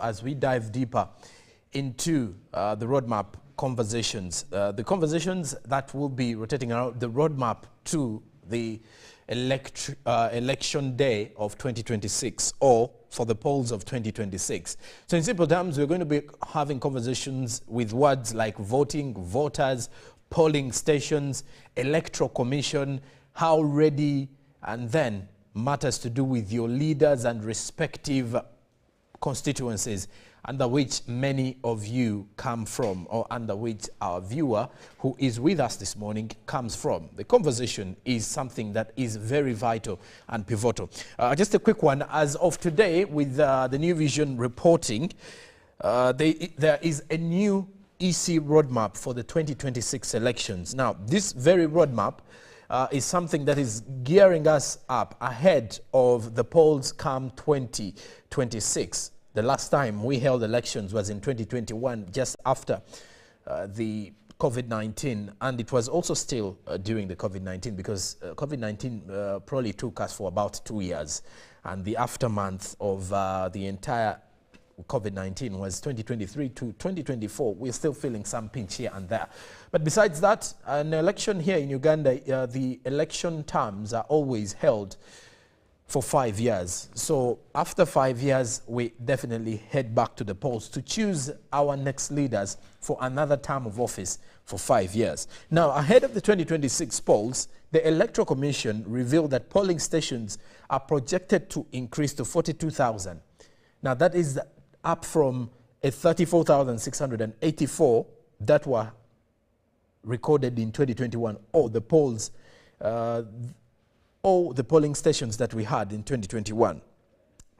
as we dive deeper into the roadmap conversations. The conversations that will be rotating around the roadmap to the election day of 2026, or for the polls of 2026. So in simple terms, we're going to be having conversations with words like voting, voters, polling stations, electoral commission, how ready, and then matters to do with your leaders and respective constituencies under which many of you come from, or under which our viewer who is with us this morning comes from. The conversation is something that is very vital and pivotal. Just a quick one. As of today, with the New Vision reporting, there is a new EC roadmap for the 2026 elections. Now, this very roadmap is something that is gearing us up ahead of the polls come 2026. The last time we held elections was in 2021, just after the COVID-19, and it was also still during the COVID-19, because COVID-19 probably took us for about 2 years, and the aftermath of the entire COVID-19 was 2023 to 2024. We're still feeling some pinch here and there. But besides that, an election here in Uganda, the election terms are always held for 5 years. So after 5 years, we definitely head back to the polls to choose our next leaders for another term of office for 5 years. Now, ahead of the 2026 polls, the Electoral Commission revealed that polling stations are projected to increase to 42,000. Now, that is up from a 34,684 that were recorded in 2021, or the polls, all the polling stations that we had in 2021,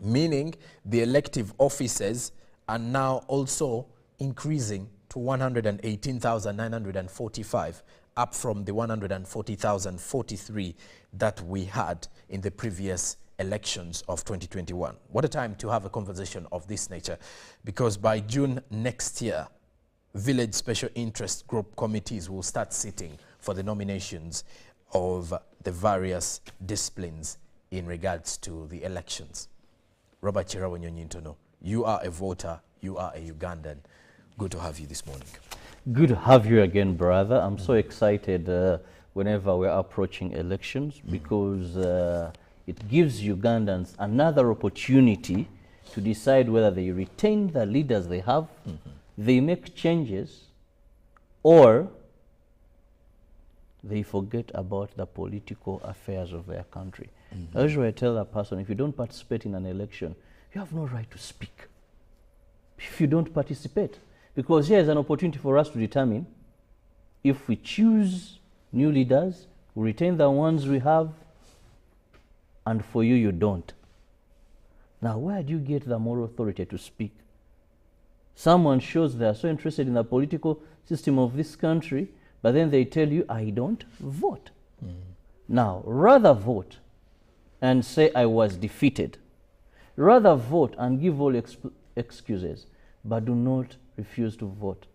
meaning the elective offices are now also increasing to 118,945, up from the 140,043 that we had in the previous elections of 2021. What a time to have a conversation of this nature, because by June next year, village special interest group committees will start sitting for the nominations of the various disciplines in regards to the elections. Robert Chirawo Nyonyintono, you are a voter, you are a Ugandan. Good to have you this morning. Good to have you again, brother. I'm so excited whenever we're approaching elections, because it gives Ugandans another opportunity to decide whether they retain the leaders they have, they make changes, or they forget about the political affairs of their country. I usually tell a person, if you don't participate in an election, you have no right to speak if you don't participate. Because here is an opportunity for us to determine if we choose new leaders, we retain the ones we have, and for you, you don't. Now, where do you get the moral authority to speak? Someone shows they are so interested in the political system of this country, but then they tell you, I don't vote. Now, rather vote and say I was defeated. Rather vote and give all excuses, but do not refuse to vote.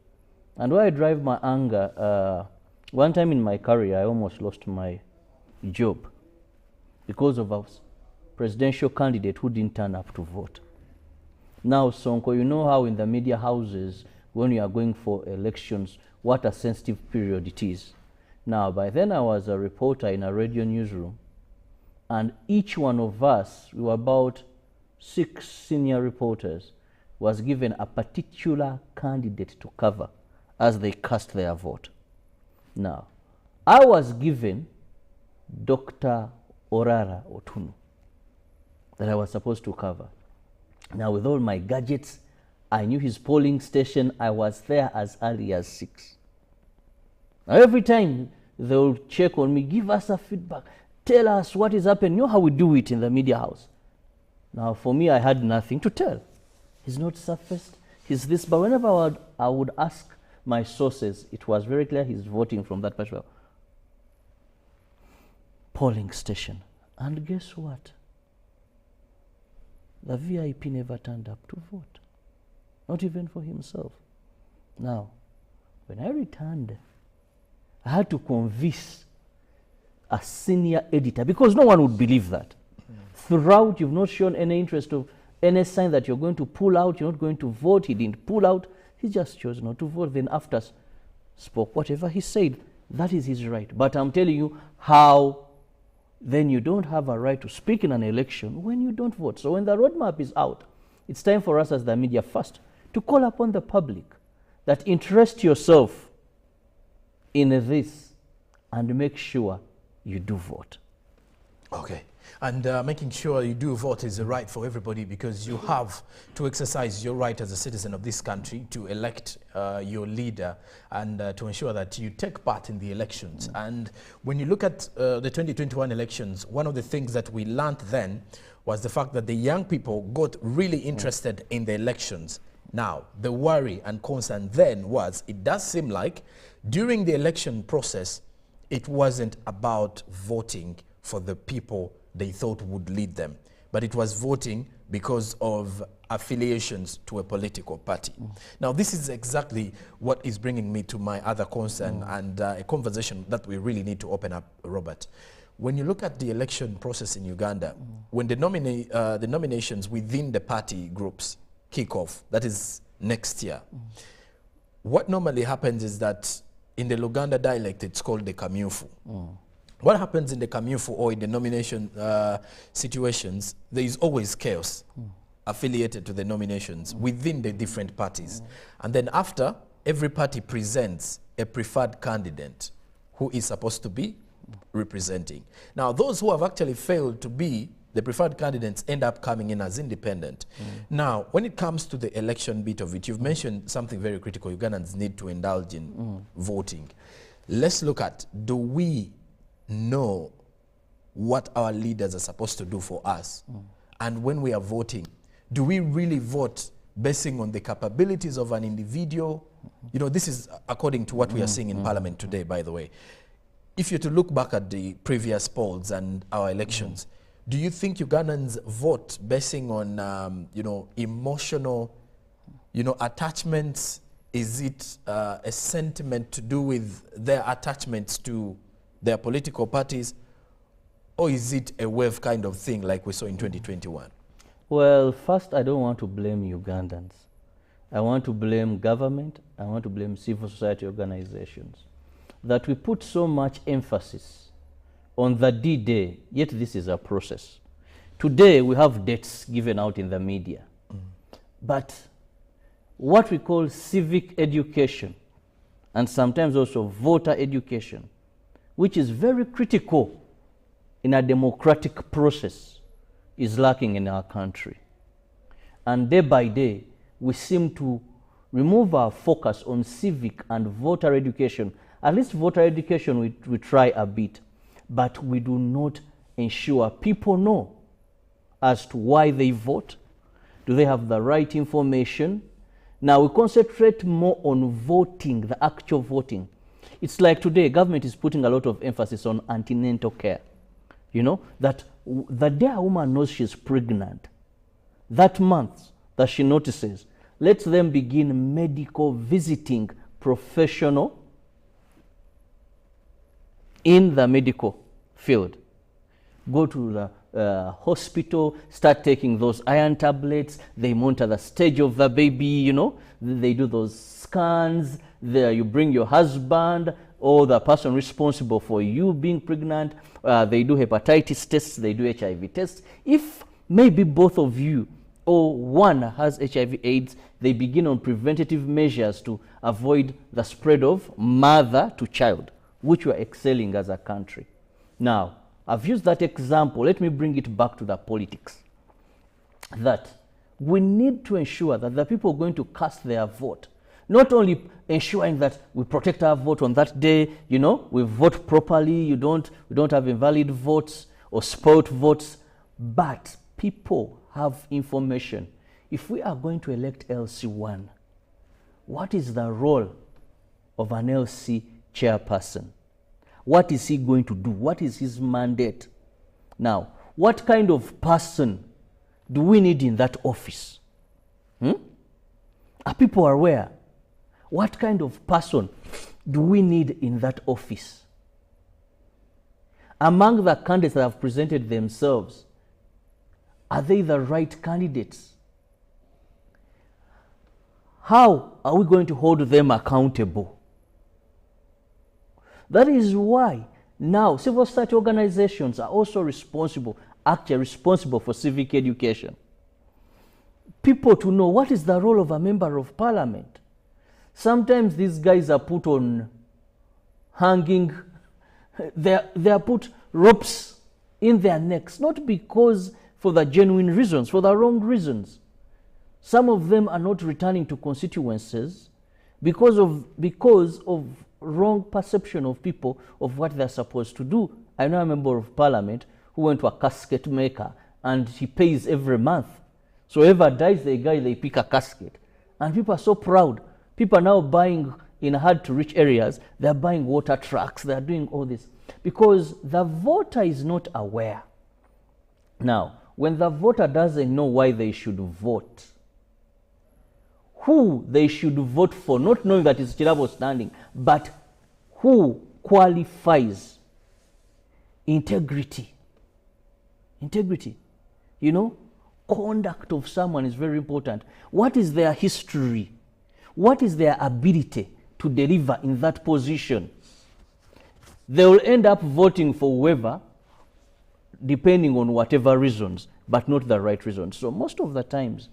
And where I drive my anger, one time in my career, I almost lost my job because of a presidential candidate who didn't turn up to vote. Now, Sonko, you know how in the media houses, when you are going for elections, what a sensitive period it is. Now, by then I was a reporter in a radio newsroom, and each one of us, we were about 6 senior reporters, was given a particular candidate to cover as they cast their vote. Now, I was given Dr. Orara Otunu that I was supposed to cover. Now, with all my gadgets, I knew his polling station. I was there as early as 6. Now, every time they'll check on me, give us a feedback, tell us what is happening. You know how we do it in the media house. Now, for me, I had nothing to tell. He's not surfaced, he's this. But whenever I would ask my sources, it was very clear he's voting from that particular polling station. And guess what? The VIP never turned up to vote, not even for himself. Now, when I returned, I had to convince a senior editor, because no one would believe that. Throughout, you've not shown any interest of any sign that you're going to pull out, you're not going to vote. He didn't pull out. He just chose not to vote. Then after spoke whatever he said. That is his right. But I'm telling you how then you don't have a right to speak in an election when you don't vote. So when the roadmap is out, it's time for us as the media first to call upon the public that interest yourself in this and make sure you do vote. Okay. And making sure you do vote is a right for everybody, because you have to exercise your right as a citizen of this country to elect your leader and to ensure that you take part in the elections. And when you look at the 2021 elections, one of the things that we learned then was the fact that the young people got really interested in the elections. Now, the worry and concern then was, it does seem like during the election process, it wasn't about voting for the people they thought would lead them, but it was voting because of affiliations to a political party. Now, this is exactly what is bringing me to my other concern and a conversation that we really need to open up, Robert. When you look at the election process in Uganda, when the nominations within the party groups kick off, that is next year, what normally happens is that in the Luganda dialect, it's called the Kamyufu. What happens in the Kamyufu or in the nomination situations, there is always chaos affiliated to the nominations within the different parties. And then after, every party presents a preferred candidate who is supposed to be representing. Now, those who have actually failed to be the preferred candidates end up coming in as independent. Now, when it comes to the election bit of it, you've mentioned something very critical. Ugandans need to indulge in voting. Let's look at, do we know what our leaders are supposed to do for us? And when we are voting, do we really vote basing on the capabilities of an individual? You know, this is according to what we are seeing in Parliament today, by the way. If you're to look back at the previous polls and our elections, do you think Ugandans vote basing on, you know, emotional, you know, attachments? Is it a sentiment to do with their attachments to their political parties, or is it a wave kind of thing like we saw in 2021? Well, first, I don't want to blame Ugandans. I want to blame government. I want to blame civil society organizations. That we put so much emphasis on the D-Day, yet this is a process. Today, we have dates given out in the media. But what we call civic education, and sometimes also voter education, which is very critical in a democratic process, is lacking in our country. And day by day, we seem to remove our focus on civic and voter education. At least voter education we try a bit, but we do not ensure people know as to why they vote. Do they have the right information? Now we concentrate more on voting, the actual voting. It's like today, government is putting a lot of emphasis on antenatal care. You know, that the day a woman knows she's pregnant, that month that she notices, let them begin medical visiting professional in the medical field. Go to the hospital, start taking those iron tablets, they monitor the stage of the baby, you know, they do those scans, there you bring your husband or the person responsible for you being pregnant, they do hepatitis tests, they do HIV tests. If maybe both of you or one has HIV/AIDS, they begin on preventative measures to avoid the spread of mother to child, which we are excelling as a country. Now, I've used that example. Let me bring it back to the politics. That we need to ensure that the people going to cast their vote, not only ensuring that we protect our vote on that day, you know, we vote properly, we don't have invalid votes or spoiled votes, but people have information. If we are going to elect LC1, what is the role of an LC chairperson? What is he going to do? What is his mandate? Now, what kind of person do we need in that office? Are people aware? What kind of person do we need in that office? Among the candidates that have presented themselves, are they the right candidates? how are we going to hold them accountable? That is why now civil society organizations are also responsible for civic education. People to know what is the role of a member of parliament. Sometimes these guys are put on hanging, they are put ropes in their necks, not because for the genuine reasons, for the wrong reasons. Some of them are not returning to constituencies because of wrong perception of people of what they're supposed to do. I know a member of parliament who went to a casket maker and he pays every month. So whoever dies, the guy, they pick a casket. And people are so proud. People are now buying in hard to reach areas, they're buying water trucks, they're doing all this. Because the voter is not aware. Now, when the voter doesn't know why they should vote, who they should vote for, not knowing that it's Chirabo standing, but who qualifies integrity. Integrity. You know, conduct of someone is very important. What is their history? What is their ability to deliver in that position? They will end up voting for whoever, depending on whatever reasons, but not the right reasons. So most of the times,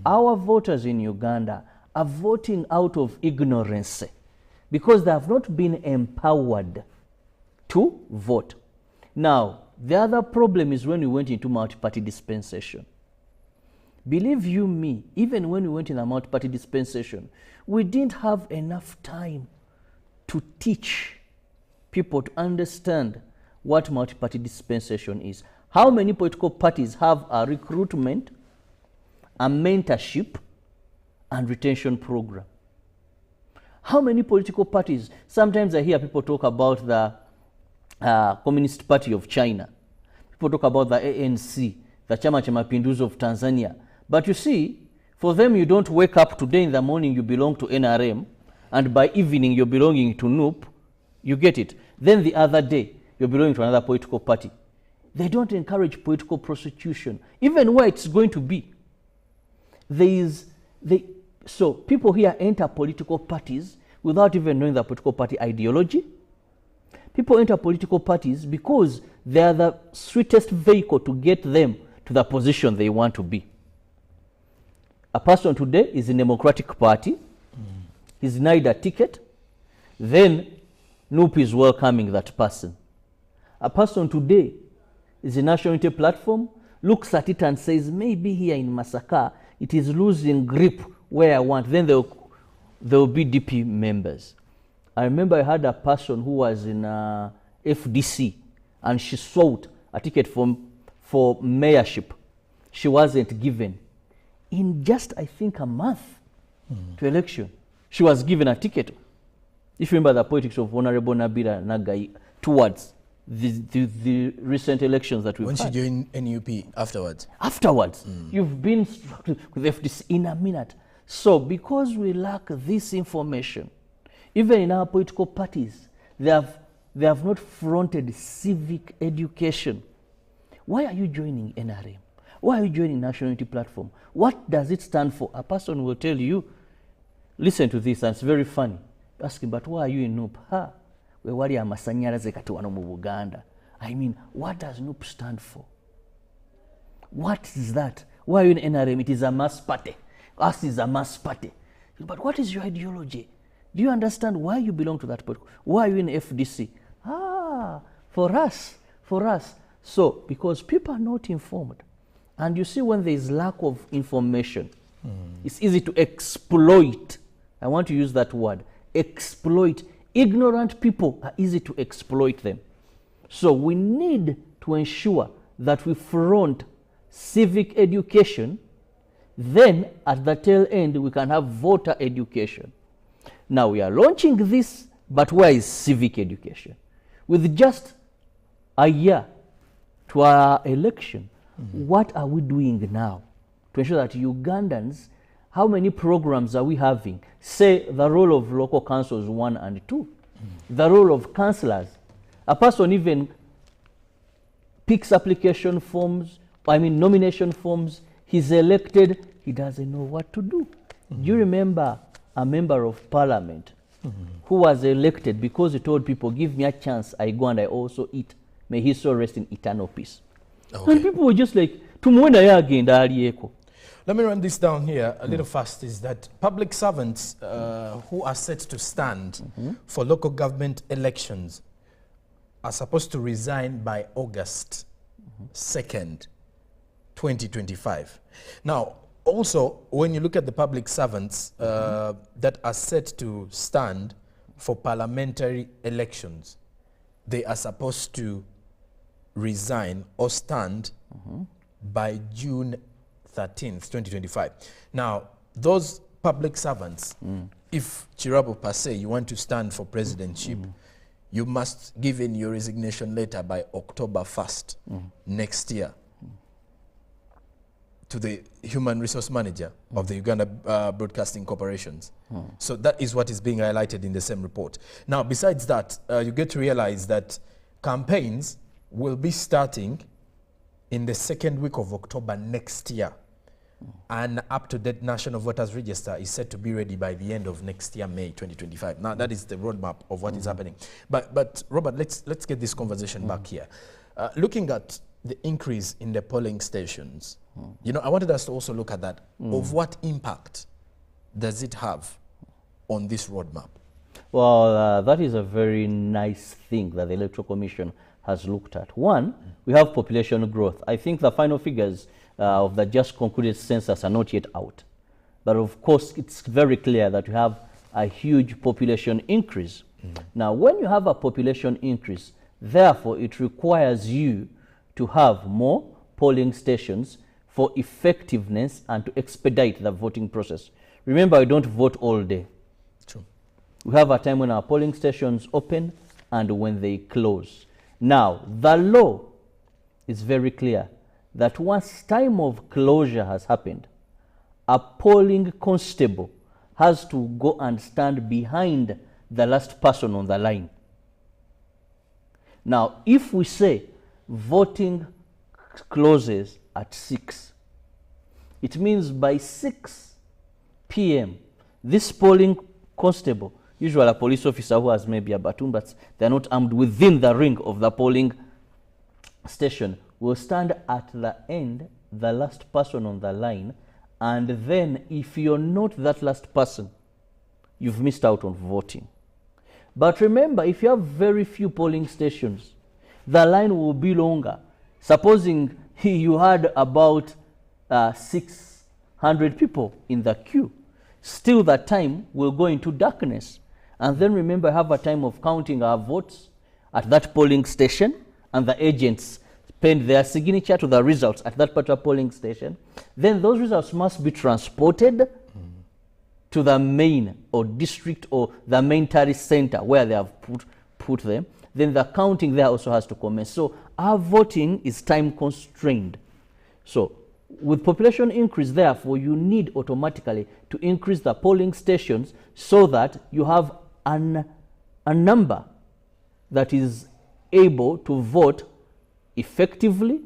our voters in Uganda are voting out of ignorance because they have not been empowered to vote. Now, the other problem is when we went into multi-party dispensation. Believe you me, even when we went in a multi-party dispensation, we didn't have enough time to teach people to understand what multi-party dispensation is. How many political parties have a recruitment, a mentorship, and retention program? How many political parties? Sometimes I hear people talk about the Communist Party of China. People talk about the ANC, the Chama cha Mapinduzi of Tanzania. But you see, for them, you don't wake up today in the morning, you belong to NRM, and by evening, you're belonging to NUP. You get it. Then the other day, you're belonging to another political party. They don't encourage political prostitution, even where it's going to be. So people here enter political parties without even knowing the political party ideology. People enter political parties because they are the sweetest vehicle to get them to the position they want to be. A person today is in the Democratic Party. He's denied a ticket. Then NUP is welcoming that person. A person today is a National Unity Platform, looks at it and says, maybe here in Masaka, it is losing grip where I want. Then there will be DP members. I remember I had a person who was in FDC and she sought a ticket for mayorship. She wasn't given. In just, I think, a month to election, she was given a ticket. If you remember the politics of Honorable Nabila Nagai towards the recent elections that we've had. When she joined NUP afterwards? Afterwards. You've been with FDC in a minute. So because we lack this information, even in our political parties, they have not fronted civic education. Why are you joining NRM? Why are you joining National Unity Platform? What does it stand for? A person will tell you, listen to this, and it's very funny. Ask him, but why are you in NUP? I mean, what does NUP stand for? What is that? Why are you in NRM? It is a mass party. Us is a mass party. But what is your ideology? Do you understand why you belong to that party? Why are you in FDC? For us. So, because people are not informed. And you see, when there is lack of information, it's easy to exploit. I want to use that word, exploit. Ignorant people are easy to exploit them. So we need to ensure that we front civic education. Then at the tail end, we can have voter education. Now we are launching this, but where is civic education? With just a year to our election, what are we doing now to ensure that Ugandans, how many programs are we having? Say the role of local councils 1 and 2, the role of councillors. A person even picks application forms, nomination forms, he's elected, he doesn't know what to do. Do you remember a member of parliament who was elected because he told people, give me a chance, I go and I also eat. May his soul rest in eternal peace. Okay. And people were just like, tumwenda ya agenda alieko. Let me run this down here a little fast. Is that public servants who are set to stand for local government elections are supposed to resign by August 2nd, 2025. Now, also, when you look at the public servants that are set to stand for parliamentary elections, they are supposed to resign or stand by June 13th, 2025. Now, those public servants, if Chirabo per se, you want to stand for presidentship, you must give in your resignation letter by October 1st next year to the human resource manager of the Uganda Broadcasting Corporations. So that is what is being highlighted in the same report. Now, besides that, you get to realize that campaigns will be starting in the second week of October next year. And up-to-date National Voters Register is set to be ready by the end of next year, May 2025. Now, that is the roadmap of what is happening. But Robert, let's get this conversation back here. Looking at the increase in the polling stations, you know, I wanted us to also look at that. Of what impact does it have on this roadmap? Well, that is a very nice thing that the Electoral Commission has looked at. One, we have population growth. I think the final figures of the just concluded census are not yet out. But of course, it's very clear that we have a huge population increase. Now, when you have a population increase, therefore, it requires you to have more polling stations for effectiveness and to expedite the voting process. Remember, we don't vote all day. True. We have a time when our polling stations open and when they close. Now, the law is very clear that once time of closure has happened, a polling constable has to go and stand behind the last person on the line. Now, if we say voting closes at 6, it means by 6 p.m., this polling constable, usually a police officer who has maybe a baton, but they're not armed, within the ring of the polling station, will stand at the end, the last person on the line, and then if you're not that last person, you've missed out on voting. But remember, if you have very few polling stations, the line will be longer. Supposing you had about 600 people in the queue, still that time will go into darkness. And then remember, have a time of counting our votes at that polling station, and the agents pen their signature to the results at that particular polling station. Then those results must be transported to the main or district or the main tally center where they have put them. Then the counting there also has to commence. So our voting is time constrained. So with population increase, therefore, you need automatically to increase the polling stations so that you have a number that is able to vote effectively,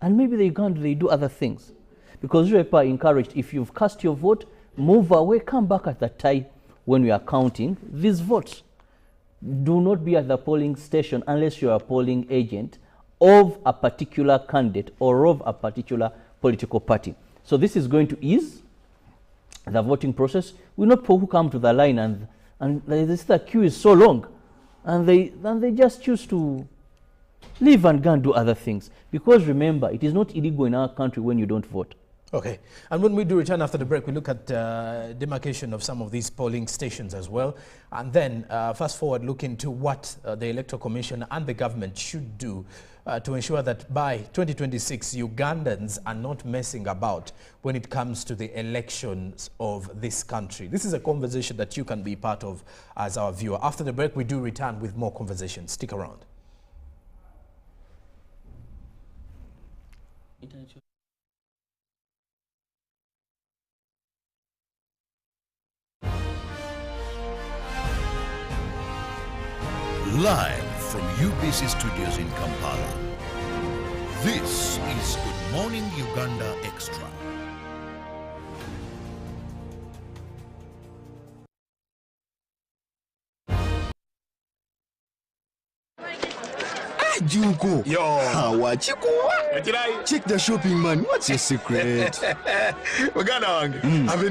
and maybe they do other things. Because you are encouraged, if you've cast your vote, move away, come back at the time when we are counting these votes. Do not be at the polling station unless you are a polling agent of a particular candidate or of a particular political party. So this is going to ease the voting process. We know people who come to the line and the queue is so long, and they just choose to leave and go and do other things. Because remember, it is not illegal in our country when you don't vote. Okay. And when we do return after the break, we look at demarcation of some of these polling stations as well. And then fast forward, look into what the Electoral Commission and the government should do to ensure that by 2026, Ugandans are not messing about when it comes to the elections of this country. This is a conversation that you can be part of as our viewer. After the break, we do return with more conversations. Stick around. Live from UBC Studios in Kampala, this is Good Morning Uganda Extra. Juko. Yo. Wachikuwa. Check the shopping, man. What's your secret? Haven't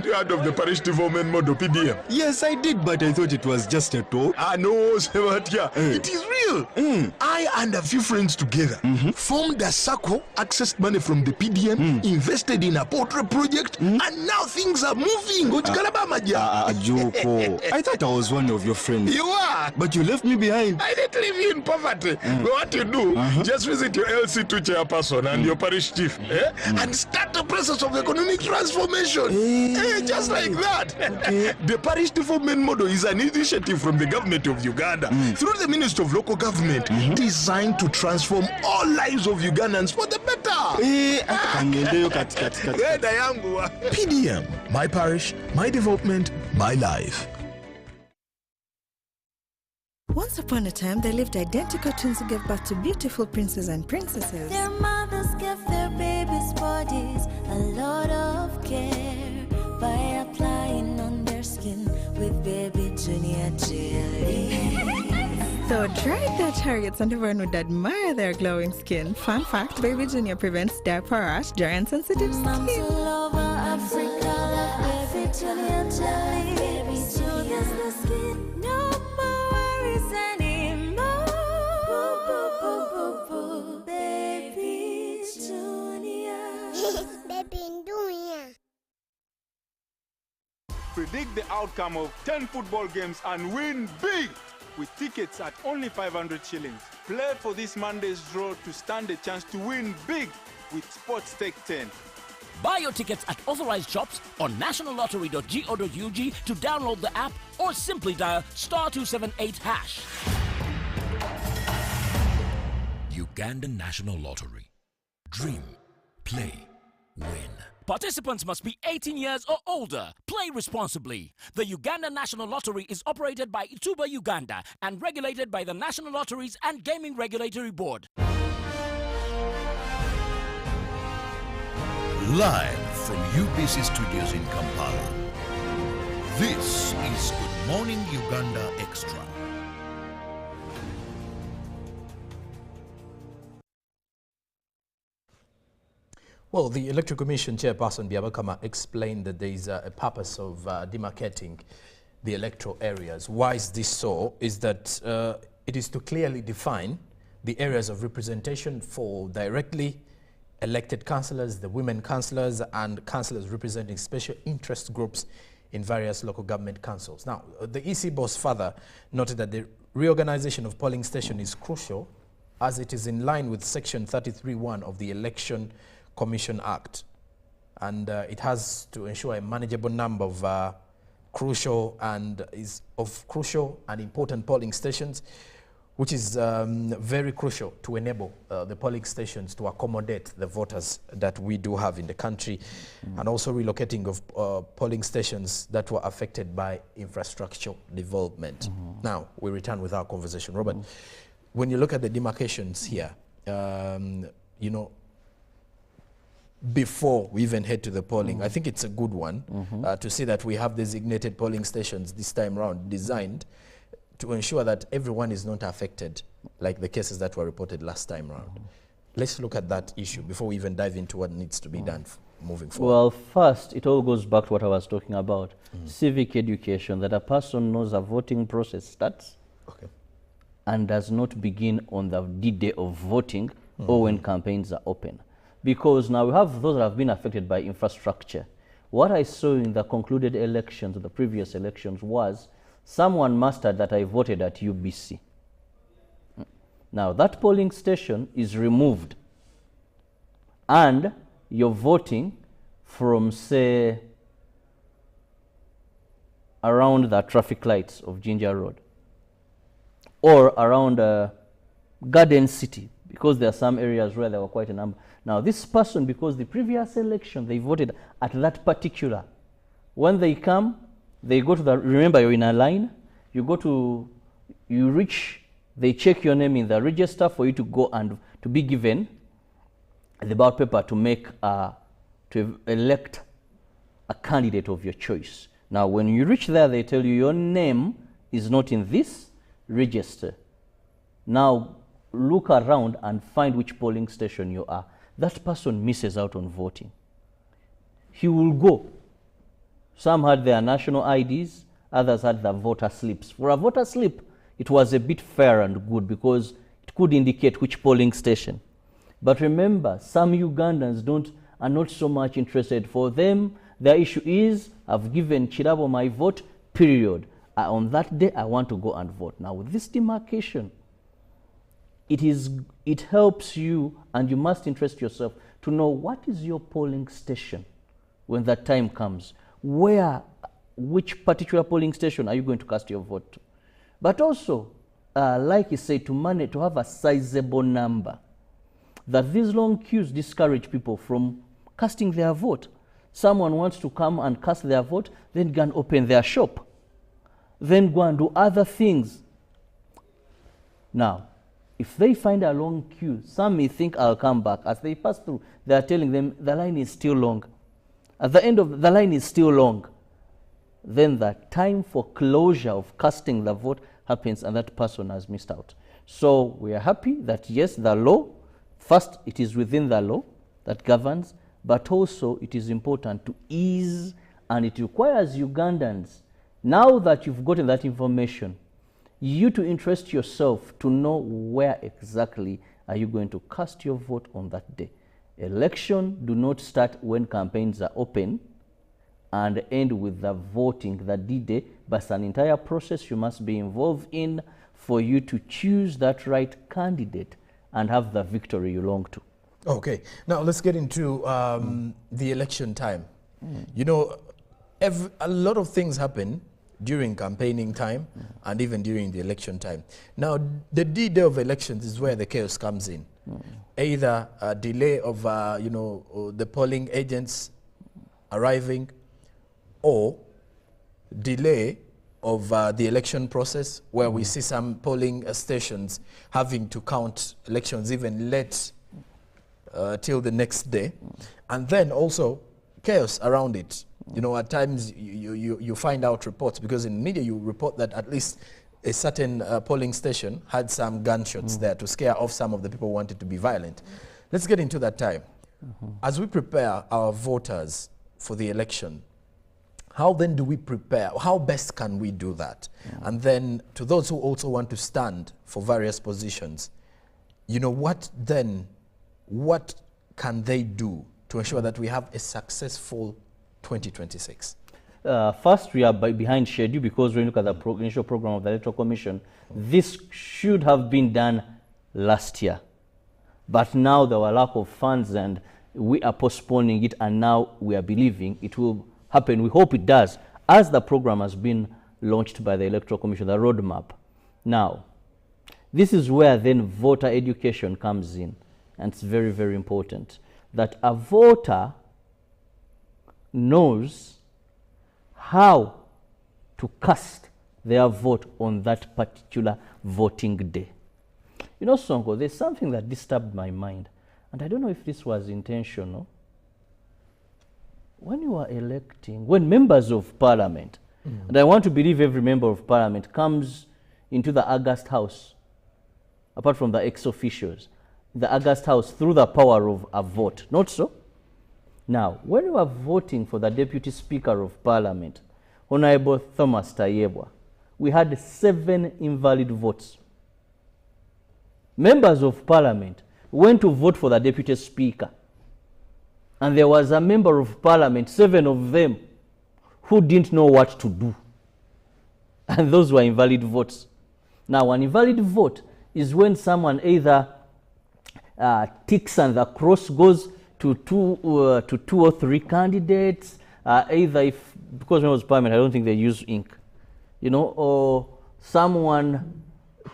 you heard of the parish development model, PDM? Yes, I did, but I thought it was just a talk. No, Sebatia. It is real. I and a few friends together formed a circle, accessed money from the PDM, invested in a poultry project, and now things are moving. Juko. I thought I was one of your friends. You are. But you left me behind. I didn't leave you in poverty. But what you do, just visit your LC2 chairperson and your parish chief and start the process of economic transformation. Just like that. The parish development model is an initiative from the government of Uganda through the Ministry of Local Government designed to transform all lives of Ugandans for the better. PDM, my parish, my development, my life. Once upon a time, there lived identical twins who gave birth to beautiful princes and princesses. Their mothers gave their babies' bodies a lot of care by applying on their skin with baby Junior jelly. Though dried their chariots and everyone would admire their glowing skin. Fun fact, baby Junior prevents diaper rash, dry and sensitive skin. Moms all over Africa love baby Junior jelly. Baby soothes the skin. No more worries anymore. Boo, boo, boo, boo, boo. Baby Junior. Baby Junior. Predict the outcome of 10 football games and win big with tickets at only 500 shillings. Play for this Monday's draw to stand a chance to win big with Sports Stake 10. Buy your tickets at authorized shops on nationallottery.go.ug to download the app or simply dial *278#. Ugandan National Lottery. Dream, play, win. Participants must be 18 years or older. Play responsibly. The Uganda National Lottery is operated by Ituba Uganda and regulated by the National Lotteries and Gaming Regulatory Board. Live from UBC Studios in Kampala. This is Good Morning Uganda Extra. Well, the Electoral Commission Chairperson Biabakama explained that there is a purpose of demarcating the electoral areas. Why is this so? Is that it is to clearly define the areas of representation for directly elected councillors, the women councillors, and councillors representing special interest groups in various local government councils. Now, the EC boss further noted that the reorganization of polling station is crucial as it is in line with Section 33(1) of the Election Commission Act, and it has to ensure a manageable number of crucial and important polling stations, which is very crucial to enable the polling stations to accommodate the voters that we do have in the country, and also relocating of polling stations that were affected by infrastructure development. Now, we return with our conversation. Robert, when you look at the demarcations here, you know, before we even head to the polling, I think it's a good one to see that we have designated polling stations this time around designed to ensure that everyone is not affected like the cases that were reported last time around. Let's look at that issue before we even dive into what needs to be done moving forward. Well, first, it all goes back to what I was talking about, civic education, that a person knows a voting process starts and does not begin on the day of voting or when campaigns are open. Because now we have those that have been affected by infrastructure. What I saw in the concluded elections, the previous elections, was someone mustered that I voted at UBC. Now that polling station is removed and you're voting from, say, around the traffic lights of Ginger Road or around Garden City, because there are some areas where there were quite a number. Now this person, because the previous election they voted at that particular, when they come, they go to the, remember you're in a line, you go to, you reach, they check your name in the register for you to go and to be given the ballot paper to make, to elect a candidate of your choice. Now when you reach there, they tell you your name is not in this register. Now look around and find which polling station you are, that person misses out on voting. He will go. Some had their national IDs, others had their voter slips. For a voter slip, it was a bit fair and good because it could indicate which polling station. But remember, some Ugandans are not so much interested. For them, their issue is, I've given Chirabo my vote, period. On that day, I want to go and vote. Now, with this demarcation, it helps you, and you must interest yourself to know what is your polling station when that time comes. Which particular polling station are you going to cast your vote to? But also, like you say, to have a sizable number, that these long queues discourage people from casting their vote. Someone wants to come and cast their vote, then go and open their shop, then go and do other things. Now, if they find a long queue, some may think I'll come back. As they pass through, they are telling them the line is still long. At the end of the line is still long. Then the time for closure of casting the vote happens and that person has missed out. So we are happy that yes, the law, first it is within the law that governs, but also it is important to ease, and it requires Ugandans, now that you've gotten that information, you to interest yourself to know where exactly are you going to cast your vote on that day. Election do not start when campaigns are open and end with the voting, the D-Day, but it's an entire process you must be involved in for you to choose that right candidate and have the victory you long to. Okay, now let's get into the election time. You know, a lot of things happen during campaigning time and even during the election time. Now, the D-Day of elections is where the chaos comes in. Either a delay of, the polling agents arriving, or delay of the election process, where we see some polling stations having to count elections even late till the next day. And then also chaos around it. You know, at times you find out reports, because in media you report that at least a certain polling station had some gunshots there to scare off some of the people who wanted to be violent. Let's get into that time. As we prepare our voters for the election, how then do we prepare? How best can we do that? And then to those who also want to stand for various positions, you know, what can they do to ensure that we have a successful 2026? First, we are behind schedule, because when you look at the initial program of the Electoral Commission, this should have been done last year. But now there were lack of funds and we are postponing it, and now we are believing it will happen. We hope it does, as the program has been launched by the Electoral Commission, the roadmap. Now, this is where then voter education comes in, and it's very, very important that a voter knows how to cast their vote on that particular voting day. You know, Sonko, there's something that disturbed my mind, and I don't know if this was intentional. When you are electing, when members of parliament, and I want to believe every member of parliament comes into the August House, apart from the ex-officials, the August House through the power of a vote, not so? Now, when you are voting for the Deputy Speaker of Parliament, Honorable Thomas Tayebwa, we had 7 invalid votes. Members of Parliament went to vote for the Deputy Speaker, and there was a member of Parliament, 7 of them, who didn't know what to do. And those were invalid votes. Now, an invalid vote is when someone either ticks and the cross goes to two or three candidates, either because when it was Parliament, I don't think they use ink, you know, or someone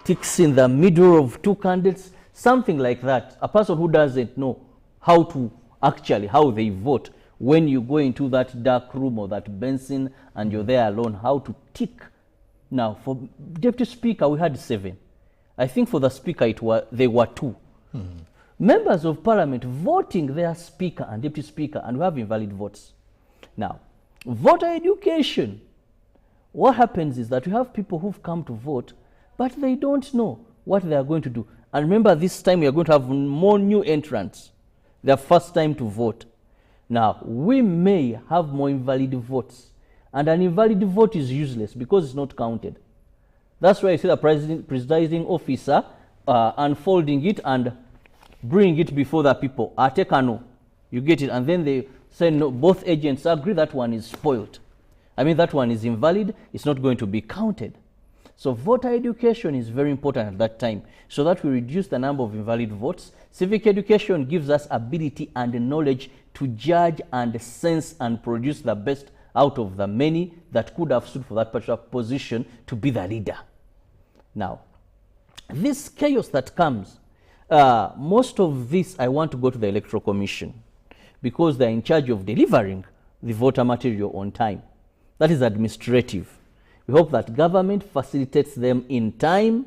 ticks in the middle of 2 candidates, something like that. A person who doesn't know how they vote, when you go into that dark room or that Benson and you're there alone, how to tick. Now, for Deputy Speaker, we had 7. I think for the Speaker, they were 2. Members of Parliament voting their Speaker and Deputy Speaker, and we have invalid votes. Now, voter education. What happens is that we have people who've come to vote, but they don't know what they are going to do. And remember, this time we are going to have more new entrants, their first time to vote. Now, we may have more invalid votes, and an invalid vote is useless because it's not counted. That's why you see the presiding officer unfolding it and bring it before the people. Atekano, you get it, and then they say no. Both agents agree that one is spoiled. I mean that one is invalid. It's not going to be counted. So voter education is very important at that time, so that we reduce the number of invalid votes. Civic education gives us ability and knowledge to judge and sense and produce the best out of the many that could have stood for that particular position to be the leader. Now, this chaos that comes, most of this I want to go to the Electoral Commission because they're in charge of delivering the voter material on time. That is administrative. We hope that government facilitates them in time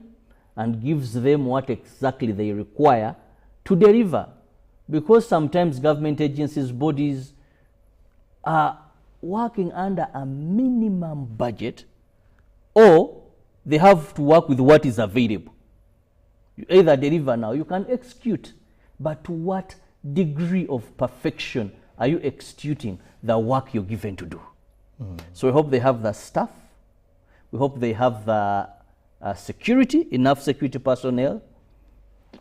and gives them what exactly they require to deliver. Because sometimes government agencies, bodies are working under a minimum budget, or they have to work with what is available. You either deliver now, you can execute, but to what degree of perfection are you executing the work you're given to do? So we hope they have the staff, we hope they have the security, enough security personnel,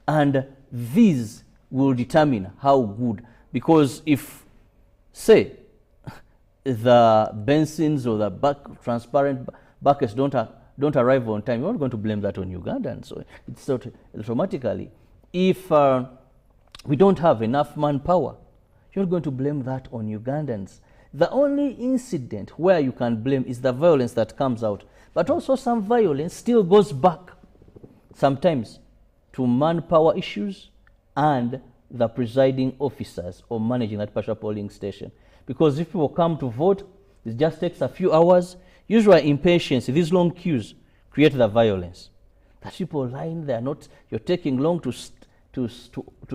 and these will determine how good. Because if, say, the Bensons or the transparent buckets don't arrive on time, you're not going to blame that on Ugandans. So it's not automatically. If we don't have enough manpower, you're not going to blame that on Ugandans. The only incident where you can blame is the violence that comes out. But also some violence still goes back sometimes to manpower issues and the presiding officers or managing that particular polling station. Because if people come to vote, it just takes a few hours. Usually impatience, these long queues create the violence. That people lying there, you're taking long to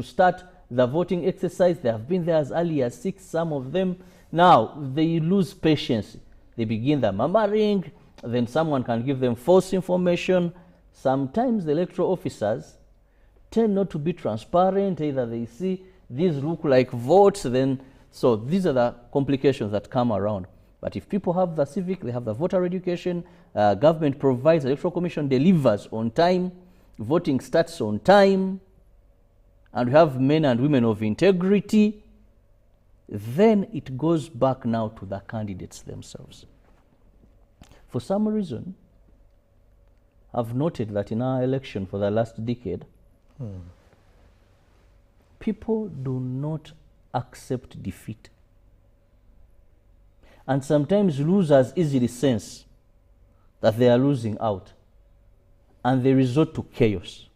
start the voting exercise. They have been there as early as 6, some of them. Now, they lose patience. They begin the murmuring, then someone can give them false information. Sometimes the electoral officers tend not to be transparent. Either they see these look like votes, then so these are the complications that come around. But if people have the civic, they have the voter education, government provides, the Electoral Commission delivers on time, voting starts on time, and we have men and women of integrity, then it goes back now to the candidates themselves. For some reason, I've noted that in our election for the last decade, people do not accept defeat. And sometimes losers easily sense that they are losing out, and they resort to chaos.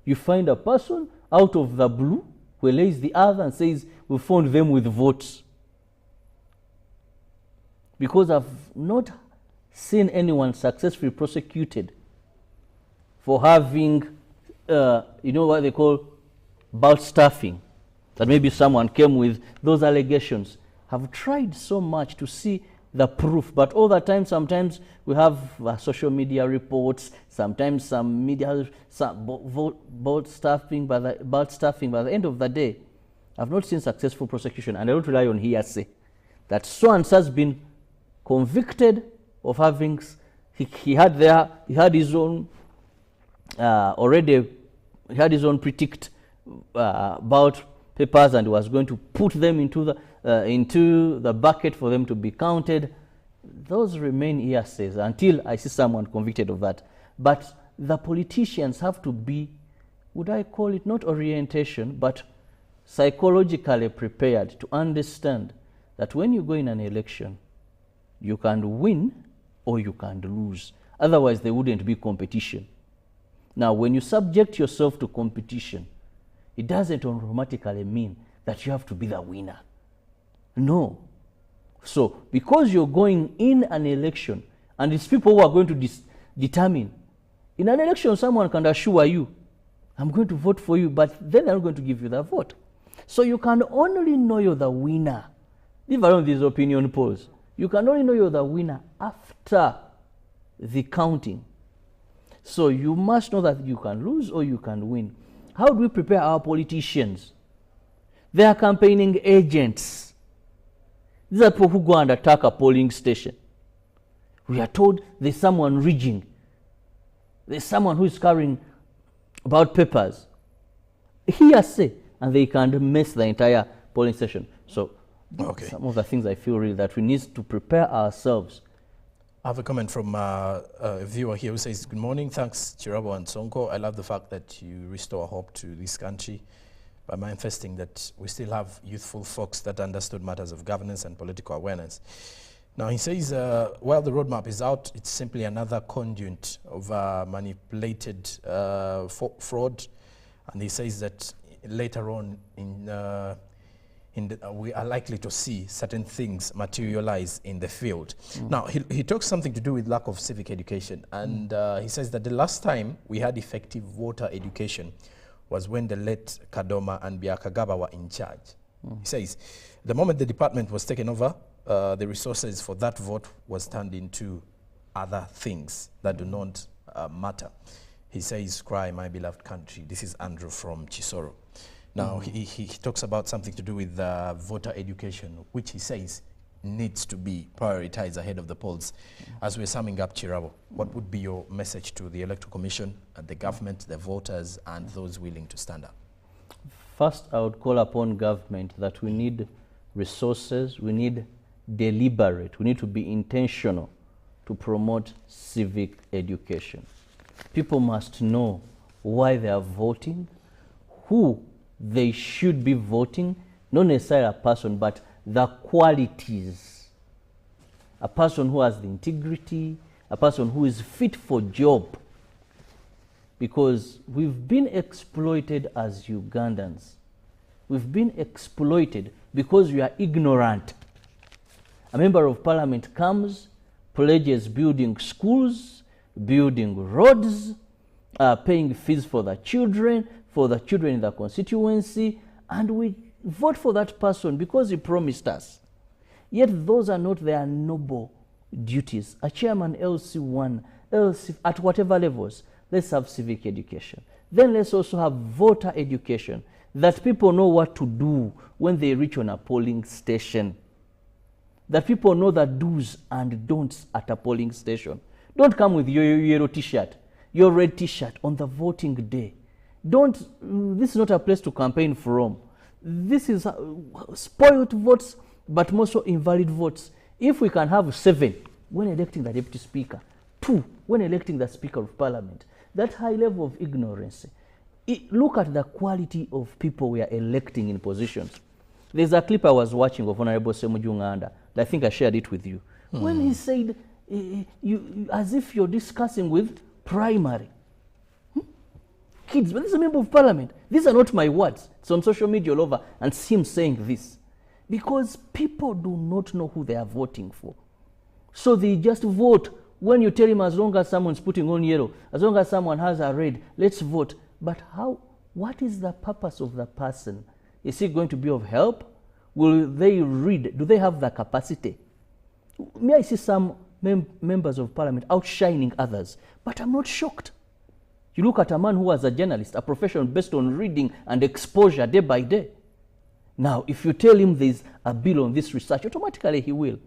You find a person out of the blue who lays the other and says, we found them with votes. Because I've not seen anyone successfully prosecuted for having, you know what they call ballot stuffing, that maybe someone came with those allegations. I've tried so much to see the proof, but all the time, sometimes we have social media reports, sometimes some media, ballot stuffing, by the end of the day, I've not seen successful prosecution, and I don't rely on hearsay that so-and-so has been convicted of having, he had his own he had his own predict ballot papers, and was going to put them into the bucket for them to be counted. Those remain hearsays until I see someone convicted of that. But the politicians have to be, would I call it not orientation, but psychologically prepared to understand that when you go in an election, you can win or you can lose. Otherwise, there wouldn't be competition. Now, when you subject yourself to competition, it doesn't automatically mean that you have to be the winner. No. So, because you're going in an election, and it's people who are going to determine. In an election, someone can assure you, I'm going to vote for you, but then I'm going to give you the vote. So you can only know you're the winner. Leave alone these opinion polls. You can only know you're the winner after the counting. So you must know that you can lose or you can win. How do we prepare our politicians? They are campaigning agents. These are people who go and attack a polling station. We are told there's someone rigging. There's someone who is carrying about papers. Hearsay, and they can mess the entire polling station. So some of the things I feel really that we need to prepare ourselves. I have a comment from a viewer here who says, good morning, thanks Chirabo and Sonko. I love the fact that you restore hope to this country by manifesting that we still have youthful folks that understood matters of governance and political awareness. Now he says, while the roadmap is out, it's simply another conduit of manipulated fraud. And he says that later on we are likely to see certain things materialize in the field. Now, he talks something to do with lack of civic education. And he says that the last time we had effective voter education was when the late Kadoma and Byakagaba were in charge. He says, the moment the department was taken over, the resources for that vote was turned into other things that do not matter. He says, cry, my beloved country. This is Andrew from Chisoro. Now, he talks about something to do with voter education, which he says needs to be prioritized ahead of the polls. As we're summing up, Chirabo, what would be your message to the Electoral Commission, the government, the voters, and those willing to stand up? First, I would call upon government that we need resources, we need deliberate, we need to be intentional to promote civic education. People must know why they are voting, who they should be voting, not necessarily a person, but the qualities. A person who has the integrity, a person who is fit for job. Because we've been exploited as Ugandans. We've been exploited because we are ignorant. A member of parliament comes, pledges building schools, building roads, paying fees for the children in the constituency, and we vote for that person because he promised us. Yet those are not their noble duties. A chairman, LC1, LC, at whatever levels, let's have civic education. Then let's also have voter education, that people know what to do when they reach on a polling station. That people know the do's and don'ts at a polling station. Don't come with your yellow t-shirt, your red t-shirt on the voting day. This is not a place to campaign from. This is spoiled votes, but also invalid votes. If we can have 7 when electing the deputy speaker, 2 when electing the speaker of parliament, that high level of ignorance. Look at the quality of people we are electing in positions. There's a clip I was watching of Honorable Semujunganda. I think I shared it with you. When he said, as if you're discussing with primary kids, but this is a member of parliament. These are not my words. It's on social media all over, and see him saying this. Because people do not know who they are voting for. So they just vote. When you tell him, as long as someone's putting on yellow, as long as someone has a red, let's vote. But what is the purpose of the person? Is he going to be of help? Will they read? Do they have the capacity? May I see some members of parliament outshining others, but I'm not shocked. You look at a man who was a journalist, a profession based on reading and exposure day by day. Now, if you tell him there's a bill on this research, automatically he will.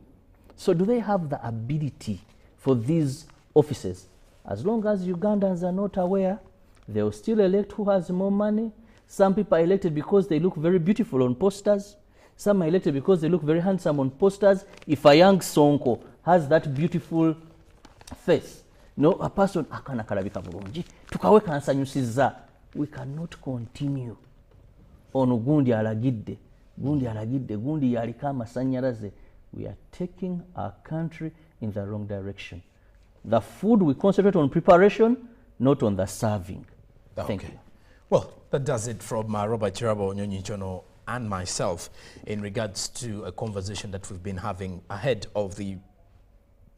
So do they have the ability for these offices? As long as Ugandans are not aware, they will still elect who has more money. Some people are elected because they look very beautiful on posters. Some are elected because they look very handsome on posters. If a young Sonko has that beautiful face, a person akana kalabika bulungi tukaweka ansanyusiza, we cannot continue ono gundi alagidde gundi yalika amasanyalaze. We are taking our country in the wrong direction. The food, we concentrate on preparation, not on the serving. Thank you. Well, that does it from Robert Chirabo, Onyonyi Chono, and myself in regards to a conversation that we've been having ahead of the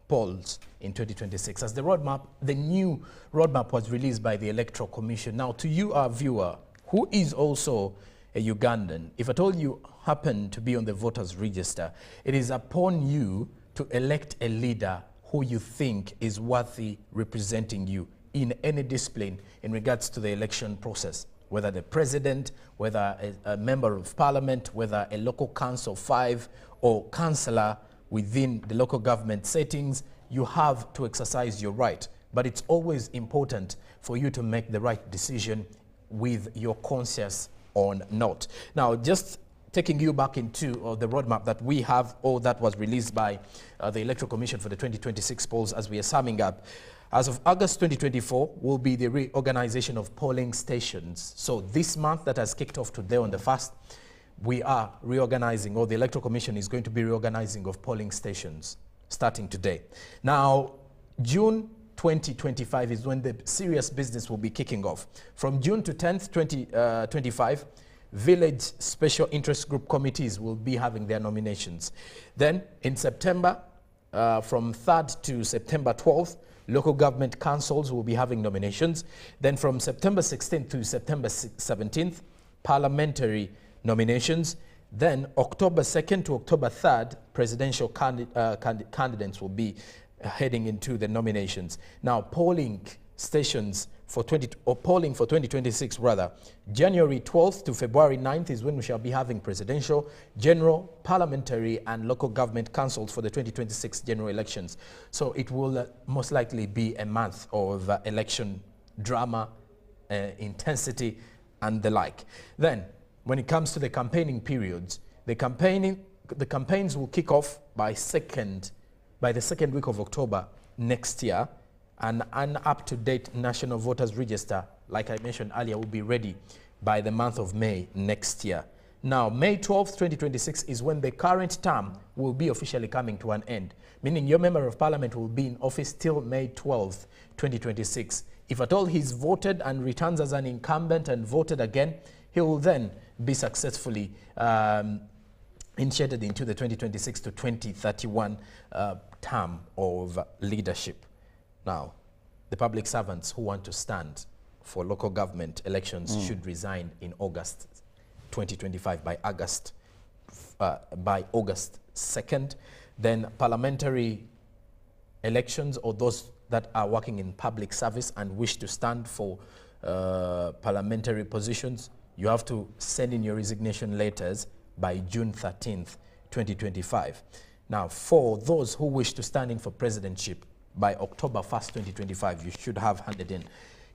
polls in 2026. As the new roadmap was released by the Electoral Commission. Now, to you, our viewer, who is also a Ugandan, if at all you happen to be on the voters register, it is upon you to elect a leader who you think is worthy representing you in any discipline in regards to the election process, whether the president, whether a member of parliament, whether a local council 5 or councillor within the local government settings, you have to exercise your right. But it's always important for you to make the right decision with your conscience on note. Now, just taking you back into the roadmap that we have, or that was released by the Electoral Commission for the 2026 polls as we are summing up. As of August 2024 will be the reorganization of polling stations. So this month that has kicked off today on the 1st, we are reorganizing, or the Electoral Commission is going to be reorganizing of polling stations starting today. Now, June 2025 is when the serious business will be kicking off. From June to 10th, 2025, village special interest group committees will be having their nominations. Then in September, from 3rd to September 12th, local government councils will be having nominations. Then from September 16th to September 17th, parliamentary nominations. Then October 2nd to October 3rd, presidential candidates will be heading into the nominations. Now, polling stations for polling for 2026 rather, January 12th to February 9th is when we shall be having presidential, general, parliamentary and local government councils for the 2026 general elections. So it will most likely be a month of election drama, intensity and the like. Then when it comes to the campaigning periods, the campaigns will kick off by the second week of October next year. And an up-to-date national voters register, like I mentioned earlier, will be ready by the month of May next year. Now, May 12th, 2026 is when the current term will be officially coming to an end, meaning your member of parliament will be in office till May 12th, 2026. If at all he's voted and returns as an incumbent and voted again, he will then be successfully initiated into the 2026 to 2031 term of leadership. Now, the public servants who want to stand for local government elections should resign in August 2025 by August 2nd. Then parliamentary elections, or those that are working in public service and wish to stand for parliamentary positions, you have to send in your resignation letters by June 13th, 2025. Now, for those who wish to stand in for presidentship, by October 1st, 2025, you should have handed in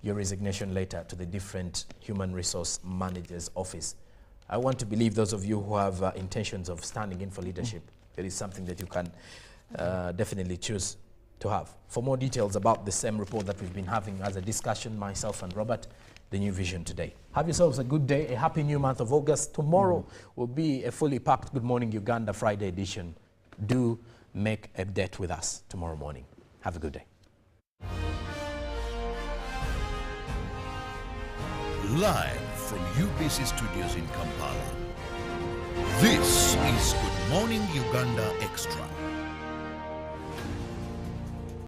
your resignation letter to the different human resource manager's office. I want to believe those of you who have intentions of standing in for leadership, it is something that you can definitely choose to have. For more details about the same report that we've been having as a discussion, myself and Robert, the New Vision today. Have yourselves a good day, a happy new month of August. Tomorrow will be a fully packed Good Morning Uganda Friday edition. Do make a date with us tomorrow morning. Have a good day. Live from UBC Studios in Kampala, this is Good Morning Uganda Extra.